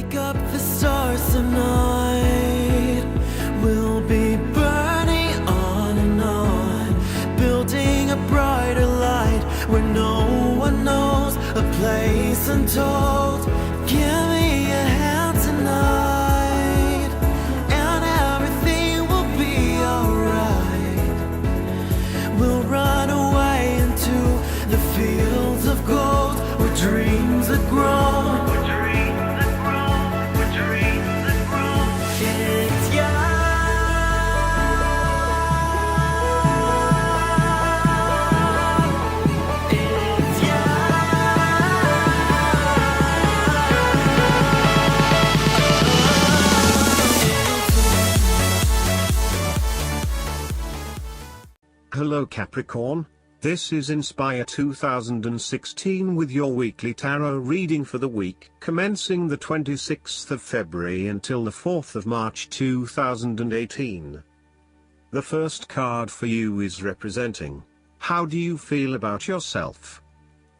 Pick up the stars tonight. We'll be burning on and on, building a brighter light where no one knows, a place untold. Give me a hand tonight, and everything will be alright. We'll run away into the fields of gold where dreams are grown. Hello Capricorn, this is Inspire 2016 with your weekly tarot reading for the week commencing the 26th of February until the 4th of March 2018. The first card for you is representing, how do you feel about yourself?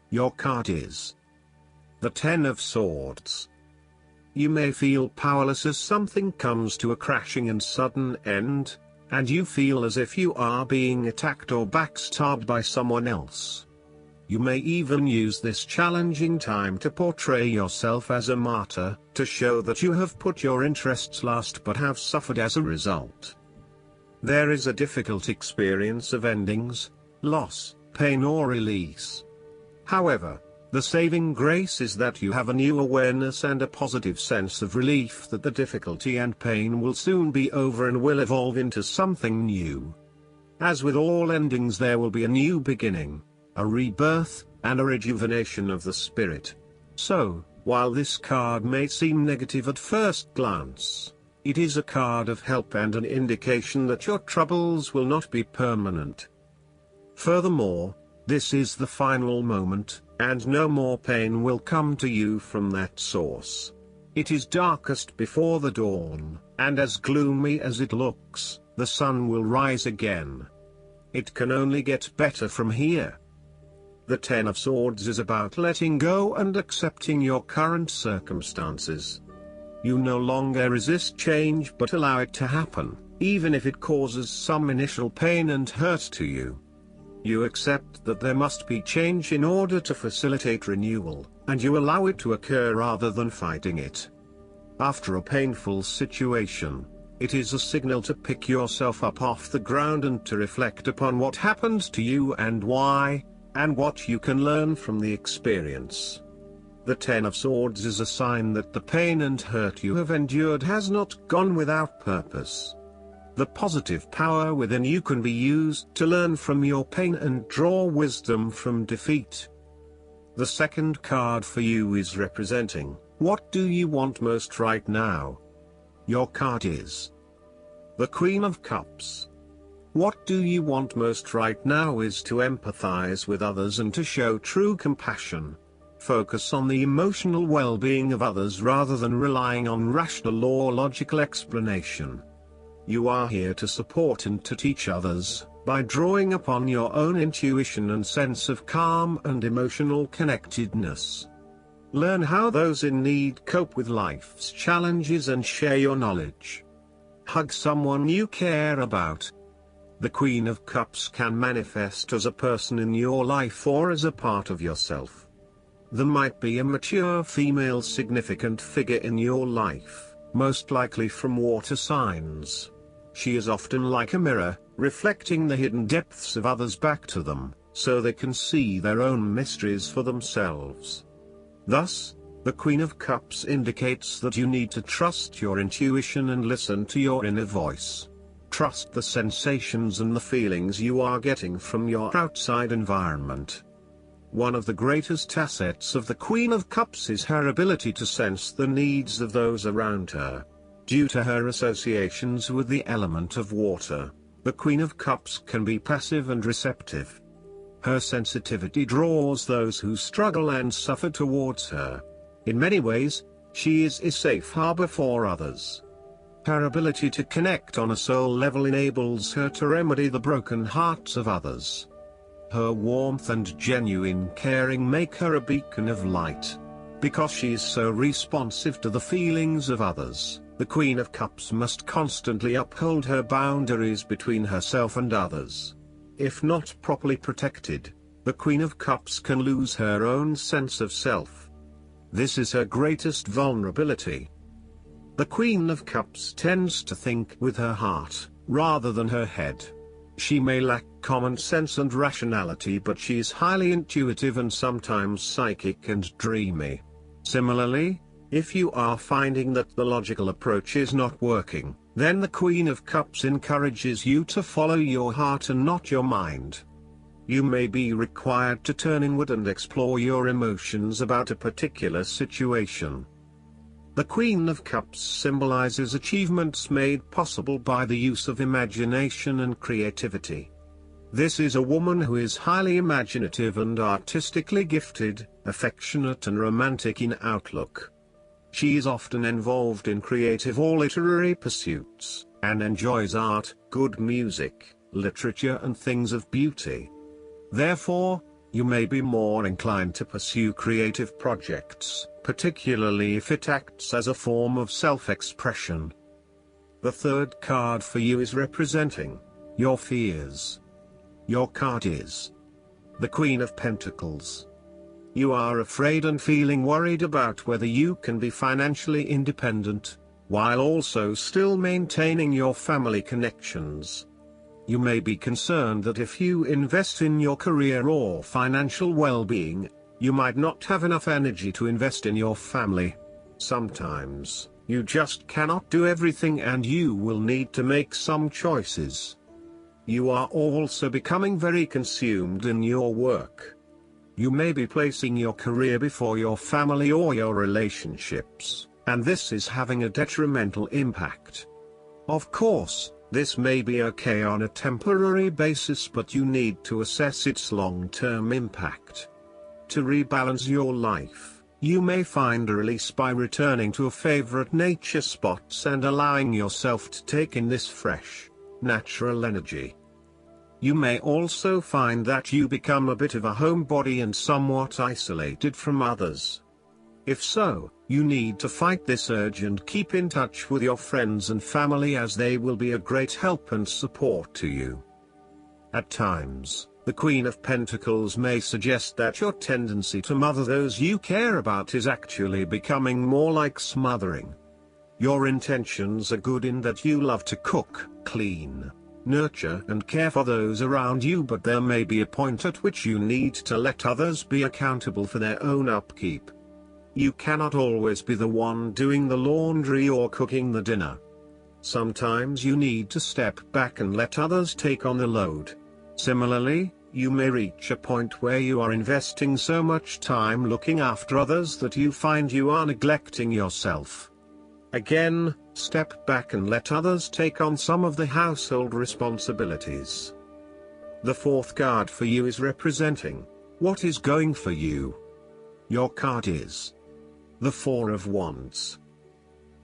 Your card is the Ten of Swords. You may feel powerless as something comes to a crashing and sudden end, and you feel as if you are being attacked or backstabbed by someone else. You may even use this challenging time to portray yourself as a martyr, to show that you have put your interests last but have suffered as a result. There is a difficult experience of endings, loss, pain or release. However, the saving grace is that you have a new awareness and a positive sense of relief that the difficulty and pain will soon be over and will evolve into something new. As with all endings, there will be a new beginning, a rebirth, and a rejuvenation of the spirit. So, while this card may seem negative at first glance, it is a card of help and an indication that your troubles will not be permanent. Furthermore, this is the final moment, and no more pain will come to you from that source. It is darkest before the dawn, and as gloomy as it looks, the sun will rise again. It can only get better from here. The Ten of Swords is about letting go and accepting your current circumstances. You no longer resist change but allow it to happen, even if it causes some initial pain and hurt to you. You accept that there must be change in order to facilitate renewal, and you allow it to occur rather than fighting it. After a painful situation, it is a signal to pick yourself up off the ground and to reflect upon what happened to you and why, and what you can learn from the experience. The Ten of Swords is a sign that the pain and hurt you have endured has not gone without purpose. The positive power within you can be used to learn from your pain and draw wisdom from defeat. The second card for you is representing, what do you want most right now? Your card is the Queen of Cups. What do you want most right now is to empathize with others and to show true compassion. Focus on the emotional well-being of others rather than relying on rational or logical explanation. You are here to support and to teach others, by drawing upon your own intuition and sense of calm and emotional connectedness. Learn how those in need cope with life's challenges and share your knowledge. Hug someone you care about. The Queen of Cups can manifest as a person in your life or as a part of yourself. There might be a mature female significant figure in your life, most likely from water signs. She is often like a mirror, reflecting the hidden depths of others back to them, so they can see their own mysteries for themselves. Thus, the Queen of Cups indicates that you need to trust your intuition and listen to your inner voice. Trust the sensations and the feelings you are getting from your outside environment. One of the greatest assets of the Queen of Cups is her ability to sense the needs of those around her. Due to her associations with the element of water, the Queen of Cups can be passive and receptive. Her sensitivity draws those who struggle and suffer towards her. In many ways, she is a safe harbor for others. Her ability to connect on a soul level enables her to remedy the broken hearts of others. Her warmth and genuine caring make her a beacon of light. Because she is so responsive to the feelings of others, the Queen of Cups must constantly uphold her boundaries between herself and others. If not properly protected, the Queen of Cups can lose her own sense of self. This is her greatest vulnerability. The Queen of Cups tends to think with her heart, rather than her head. She may lack common sense and rationality, but she is highly intuitive and sometimes psychic and dreamy. Similarly, if you are finding that the logical approach is not working, then the Queen of Cups encourages you to follow your heart and not your mind. You may be required to turn inward and explore your emotions about a particular situation. The Queen of Cups symbolizes achievements made possible by the use of imagination and creativity. This is a woman who is highly imaginative and artistically gifted, affectionate and romantic in outlook. She is often involved in creative or literary pursuits, and enjoys art, good music, literature and things of beauty. Therefore, you may be more inclined to pursue creative projects, particularly if it acts as a form of self-expression. The third card for you is representing your fears. Your card is the Queen of Pentacles. You are afraid and feeling worried about whether you can be financially independent, while also still maintaining your family connections. You may be concerned that if you invest in your career or financial well-being, you might not have enough energy to invest in your family. Sometimes, you just cannot do everything and you will need to make some choices. You are also becoming very consumed in your work. You may be placing your career before your family or your relationships, and this is having a detrimental impact. Of course, this may be okay on a temporary basis, but you need to assess its long-term impact. To rebalance your life, you may find a release by returning to a favorite nature spots and allowing yourself to take in this fresh, natural energy. You may also find that you become a bit of a homebody and somewhat isolated from others. If so, you need to fight this urge and keep in touch with your friends and family, as they will be a great help and support to you. At times, the Queen of Pentacles may suggest that your tendency to mother those you care about is actually becoming more like smothering. Your intentions are good in that you love to cook, clean, nurture and care for those around you, but there may be a point at which you need to let others be accountable for their own upkeep. You cannot always be the one doing the laundry or cooking the dinner. Sometimes you need to step back and let others take on the load. Similarly, you may reach a point where you are investing so much time looking after others that you find you are neglecting yourself. Again, step back and let others take on some of the household responsibilities. The fourth card for you is representing what is going for you. Your card is the Four of Wands.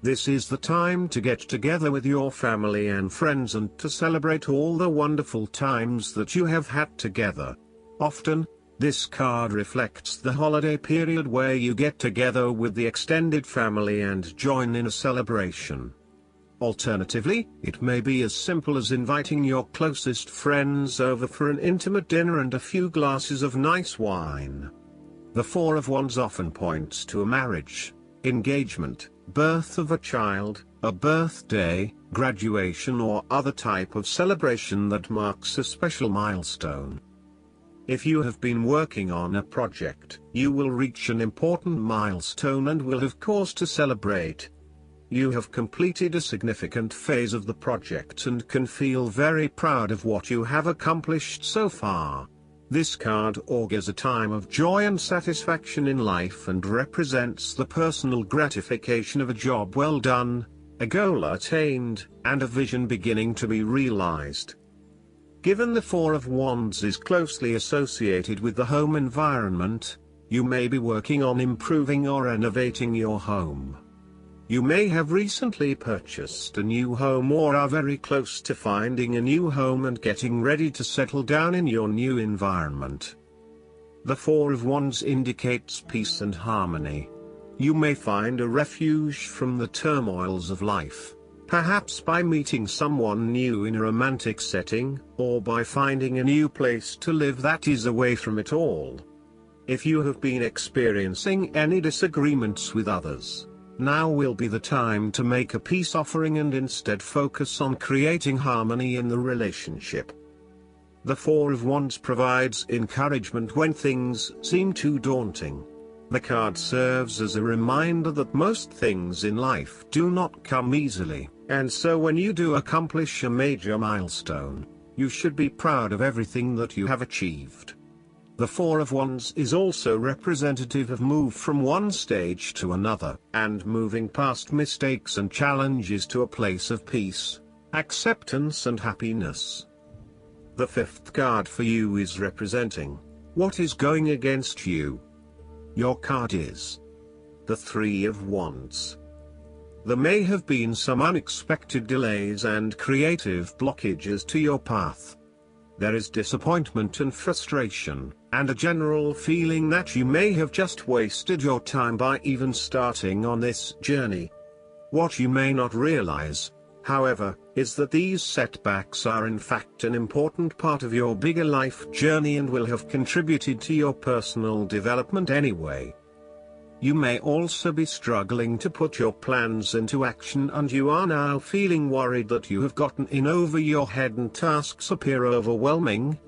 This is the time to get together with your family and friends and to celebrate all the wonderful times that you have had together. Often, this card reflects the holiday period where you get together with the extended family and join in a celebration. Alternatively, it may be as simple as inviting your closest friends over for an intimate dinner and a few glasses of nice wine. The Four of Wands often points to a marriage, engagement, birth of a child, a birthday, graduation or other type of celebration that marks a special milestone. If you have been working on a project, you will reach an important milestone and will have cause to celebrate. You have completed a significant phase of the project and can feel very proud of what you have accomplished so far. This card augurs a time of joy and satisfaction in life and represents the personal gratification of a job well done, a goal attained, and a vision beginning to be realized. Given the Four of Wands is closely associated with the home environment, you may be working on improving or renovating your home. You may have recently purchased a new home or are very close to finding a new home and getting ready to settle down in your new environment. The Four of Wands indicates peace and harmony. You may find a refuge from the turmoils of life, perhaps by meeting someone new in a romantic setting, or by finding a new place to live that is away from it all. If you have been experiencing any disagreements with others, now will be the time to make a peace offering and instead focus on creating harmony in the relationship. The Four of Wands provides encouragement when things seem too daunting. The card serves as a reminder that most things in life do not come easily, and so when you do accomplish a major milestone, you should be proud of everything that you have achieved. The Four of Wands is also representative of move from one stage to another, and moving past mistakes and challenges to a place of peace, acceptance and happiness. The fifth card for you is representing what is going against you. Your card is the Three of Wands. There may have been some unexpected delays and creative blockages to your path. There is disappointment and frustration, and a general feeling that you may have just wasted your time by even starting on this journey. What you may not realize, however, is that these setbacks are in fact an important part of your bigger life journey and will have contributed to your personal development anyway. You may also be struggling to put your plans into action, and you are now feeling worried that you have gotten in over your head and tasks appear overwhelming.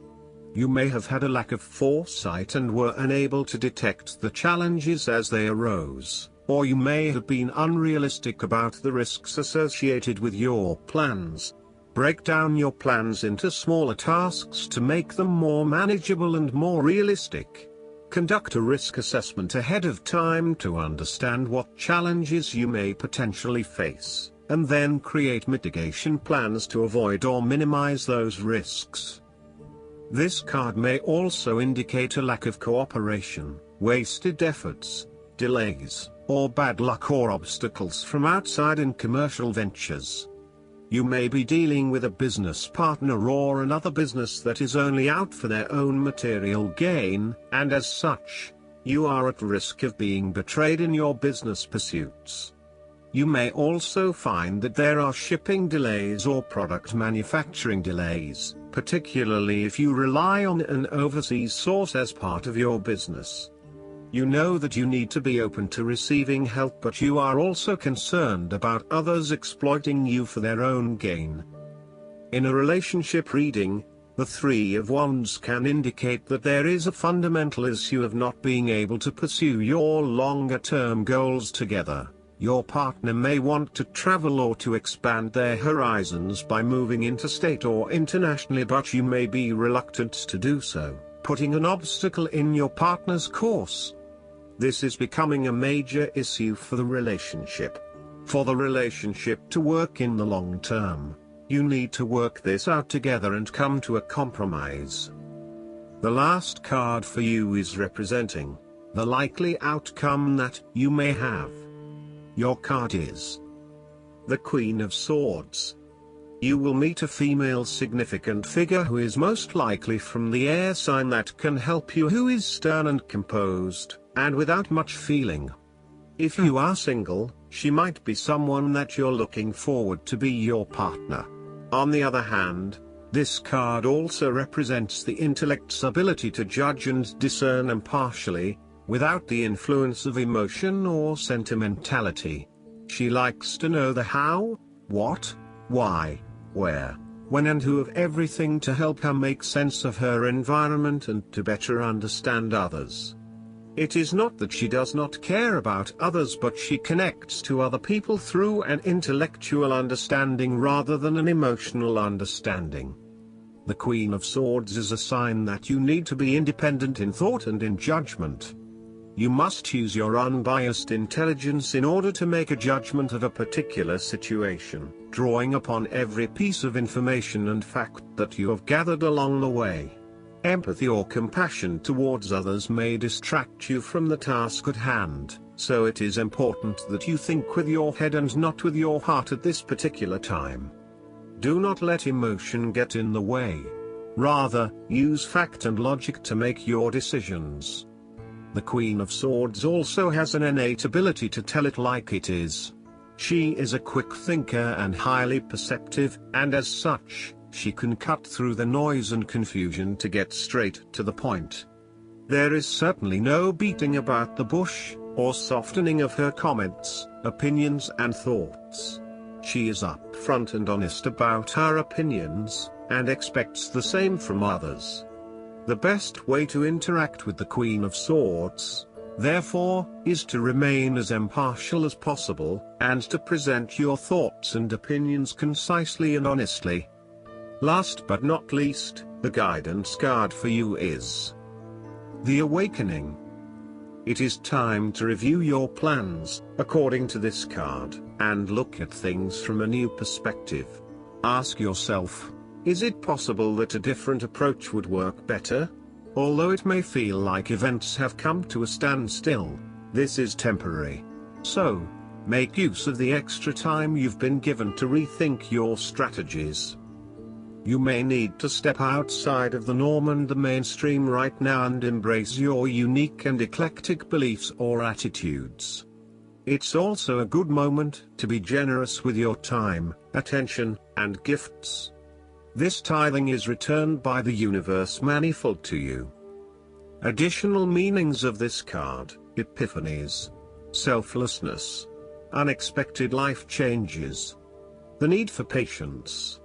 You may have had a lack of foresight and were unable to detect the challenges as they arose, or you may have been unrealistic about the risks associated with your plans. Break down your plans into smaller tasks to make them more manageable and more realistic. Conduct a risk assessment ahead of time to understand what challenges you may potentially face, and then create mitigation plans to avoid or minimize those risks. This card may also indicate a lack of cooperation, wasted efforts, delays, or bad luck or obstacles from outside in commercial ventures. You may be dealing with a business partner or another business that is only out for their own material gain, and as such, you are at risk of being betrayed in your business pursuits. You may also find that there are shipping delays or product manufacturing delays, particularly if you rely on an overseas source as part of your business. You know that you need to be open to receiving help, but you are also concerned about others exploiting you for their own gain. In a relationship reading, the Three of Wands can indicate that there is a fundamental issue of not being able to pursue your longer-term goals together. Your partner may want to travel or to expand their horizons by moving interstate or internationally, but you may be reluctant to do so, putting an obstacle in your partner's course. This is becoming a major issue for the relationship. For the relationship to work in the long term, you need to work this out together and come to a compromise. The last card for you is representing the likely outcome that you may have. Your card is the Queen of Swords. You will meet a female significant figure who is most likely from the air sign that can help you, who is stern and composed, and without much feeling. If you are single, she might be someone that you're looking forward to be your partner. On the other hand, this card also represents the intellect's ability to judge and discern impartially, without the influence of emotion or sentimentality. She likes to know the how, what, why, where, when and who of everything to help her make sense of her environment and to better understand others. It is not that she does not care about others, but she connects to other people through an intellectual understanding rather than an emotional understanding. The Queen of Swords is a sign that you need to be independent in thought and in judgment. You must use your unbiased intelligence in order to make a judgment of a particular situation, drawing upon every piece of information and fact that you have gathered along the way. Empathy or compassion towards others may distract you from the task at hand, so it is important that you think with your head and not with your heart at this particular time. Do not let emotion get in the way. Rather, use fact and logic to make your decisions. The Queen of Swords also has an innate ability to tell it like it is. She is a quick thinker and highly perceptive, and as such, she can cut through the noise and confusion to get straight to the point. There is certainly no beating about the bush, or softening of her comments, opinions and thoughts. She is upfront and honest about her opinions, and expects the same from others. The best way to interact with the Queen of Swords, therefore, is to remain as impartial as possible, and to present your thoughts and opinions concisely and honestly. Last but not least, the guidance card for you is the Awakening. It is time to review your plans, according to this card, and look at things from a new perspective. Ask yourself, is it possible that a different approach would work better? Although it may feel like events have come to a standstill, this is temporary. So, make use of the extra time you've been given to rethink your strategies. You may need to step outside of the norm and the mainstream right now and embrace your unique and eclectic beliefs or attitudes. It's also a good moment to be generous with your time, attention, and gifts. This tithing is returned by the universe manifold to you. Additional meanings of this card: epiphanies, selflessness, unexpected life changes, the need for patience,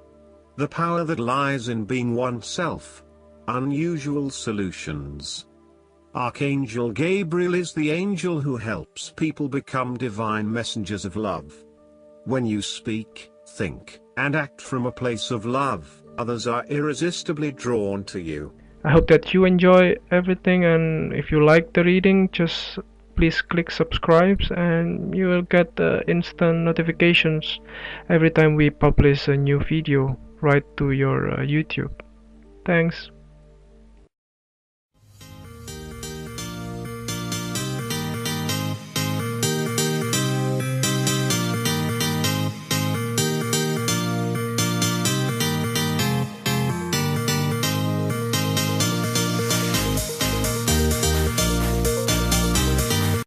the power that lies in being oneself, unusual solutions. Archangel Gabriel is the angel who helps people become divine messengers of love. When you speak, think, and act from a place of love, others are irresistibly drawn to you. I hope that you enjoy everything, and if you like the reading, just please click subscribe and you will get instant notifications every time we publish a new video right to your YouTube. Thanks.